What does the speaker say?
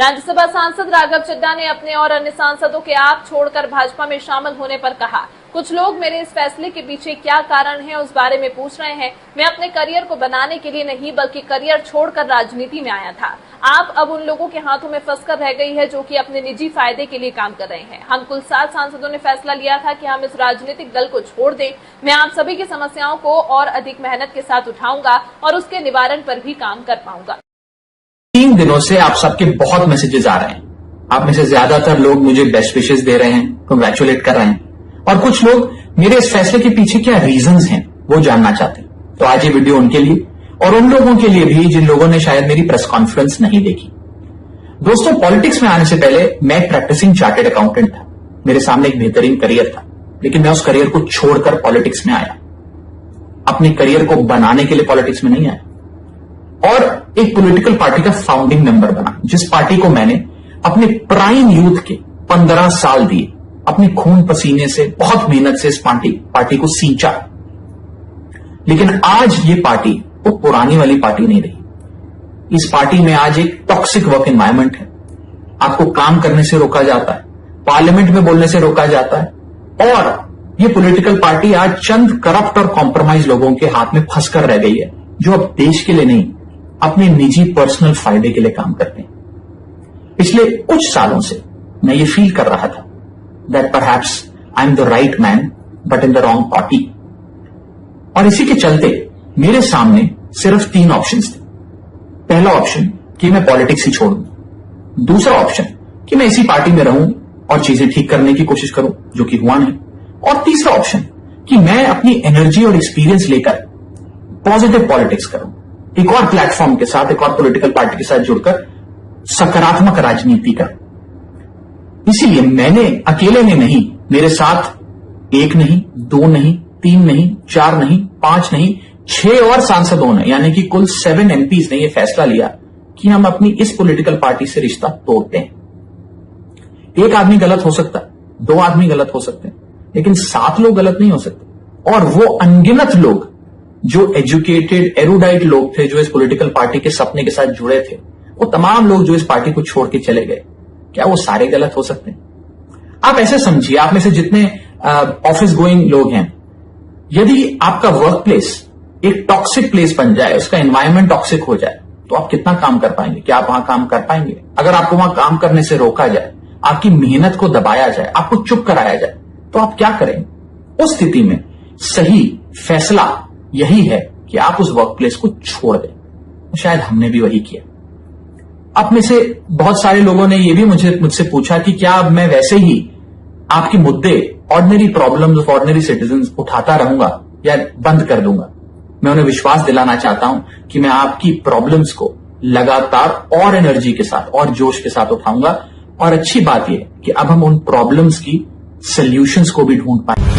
राज्यसभा सांसद राघव चड्ढा ने अपने और अन्य सांसदों के आप छोड़कर भाजपा में शामिल होने पर कहा, कुछ लोग मेरे इस फैसले के पीछे क्या कारण है उस बारे में पूछ रहे हैं। मैं अपने करियर को बनाने के लिए नहीं बल्कि करियर छोड़कर राजनीति में आया था। आप अब उन लोगों के हाथों में फंसकर रह गई है जो कि अपने निजी फायदे के लिए काम कर रहे हैं। हम कुल 7 सांसदों ने फैसला लिया था कि हम इस राजनीतिक दल को छोड़ दें। मैं आप सभी की समस्याओं को और अधिक मेहनत के साथ उठाऊंगा और उसके निवारण पर भी काम कर पाऊंगा। 3 दिनों से आप सबके बहुत मैसेजेस आ रहे हैं। आप में से ज्यादातर लोग मुझे बेस्ट विशेस दे रहे हैं, कंग्रेचुलेट कर रहे हैं, और कुछ लोग मेरे इस फैसले के पीछे क्या रीजंस हैं वो जानना चाहते हैं। तो आज ये वीडियो उनके लिए और उन लोगों के लिए भी जिन लोगों ने शायद मेरी प्रेस कॉन्फ्रेंस नहीं देखी। दोस्तों, पॉलिटिक्स में आने से पहले मैं एक प्रैक्टिसिंग चार्टर्ड अकाउंटेंट था। मेरे सामने एक बेहतरीन करियर था, लेकिन मैं उस करियर को छोड़कर पॉलिटिक्स में आया। अपने करियर को बनाने के लिए पॉलिटिक्स में नहीं आया और एक पॉलिटिकल पार्टी का फाउंडिंग मेंबर बना, जिस पार्टी को मैंने अपने प्राइम यूथ के 15 साल दिए, अपने खून पसीने से, बहुत मेहनत से इस पार्टी को सींचा। लेकिन आज ये पार्टी वो पुरानी वाली पार्टी नहीं रही। इस पार्टी में आज एक टॉक्सिक वर्क एनवायरनमेंट है। आपको काम करने से रोका जाता है, पार्लियामेंट में बोलने से रोका जाता है, और ये पॉलिटिकल पार्टी आज चंद करप्ट और कॉम्प्रोमाइज लोगों के हाथ में फंसकर रह गई है, जो अब देश के लिए नहीं, अपने निजी पर्सनल फायदे के लिए काम करते हैं। पिछले कुछ सालों से मैं ये फील कर रहा था that perhaps I am the right man but in the wrong party, और इसी के चलते मेरे सामने सिर्फ 3 ऑप्शंस थे। पहला ऑप्शन कि मैं पॉलिटिक्स ही छोड़ दूं, दूसरा ऑप्शन कि मैं इसी पार्टी में रहूं और चीजें ठीक करने की कोशिश करूं, जो कि हुआ नहीं, और तीसरा ऑप्शन कि मैं अपनी एनर्जी और एक्सपीरियंस लेकर पॉजिटिव पॉलिटिक्स करूं, एक और प्लेटफॉर्म के साथ, एक और पॉलिटिकल पार्टी के साथ जुड़कर सकारात्मक राजनीति कर। इसीलिए मैंने अकेले ने नहीं, मेरे साथ 1 नहीं, 2 नहीं, 3 नहीं, 4 नहीं, 5 नहीं, 6 और सांसदों ने, यानी कि कुल 7 एमपीज ने यह फैसला लिया कि हम अपनी इस पॉलिटिकल पार्टी से रिश्ता तोड़ते हैं। 1 आदमी गलत हो सकता है, 2 आदमी गलत हो सकते हैं, लेकिन 7 लोग गलत नहीं हो सकते। और वो अनगिनत लोग जो एजुकेटेड एरुडाइट लोग थे, जो इस पॉलिटिकल पार्टी के सपने के साथ जुड़े थे, वो तमाम लोग जो इस पार्टी को छोड़ के चले गए, क्या वो सारे गलत हो सकते हैं? आप ऐसे समझिए, आप में से जितने ऑफिस गोइंग लोग हैं, यदि आपका वर्क प्लेस एक टॉक्सिक प्लेस बन जाए, उसका एनवायरमेंट टॉक्सिक हो जाए, तो आप कितना काम कर पाएंगे? क्या आप वहां काम कर पाएंगे? अगर आपको वहां काम करने से रोका जाए, आपकी मेहनत को दबाया जाए, आपको चुप कराया जाए, तो आप क्या करेंगे? उस स्थिति में सही फैसला यही है कि आप उस वर्क प्लेस को छोड़ दें। शायद हमने भी वही किया। अब में से बहुत सारे लोगों ने यह भी मुझसे पूछा कि क्या अब मैं वैसे ही आपके मुद्दे, ordinary problems of ordinary citizens उठाता रहूंगा या बंद कर दूंगा? मैं उन्हें विश्वास दिलाना चाहता हूं कि मैं आपकी प्रॉब्लम्स को लगातार और एनर्जी के साथ और जोश के साथ उठाऊंगा। और अच्छी बात यह कि अब हम उन प्रॉब्लम्स की सॉल्यूशंस को भी ढूंढ पाएंगे।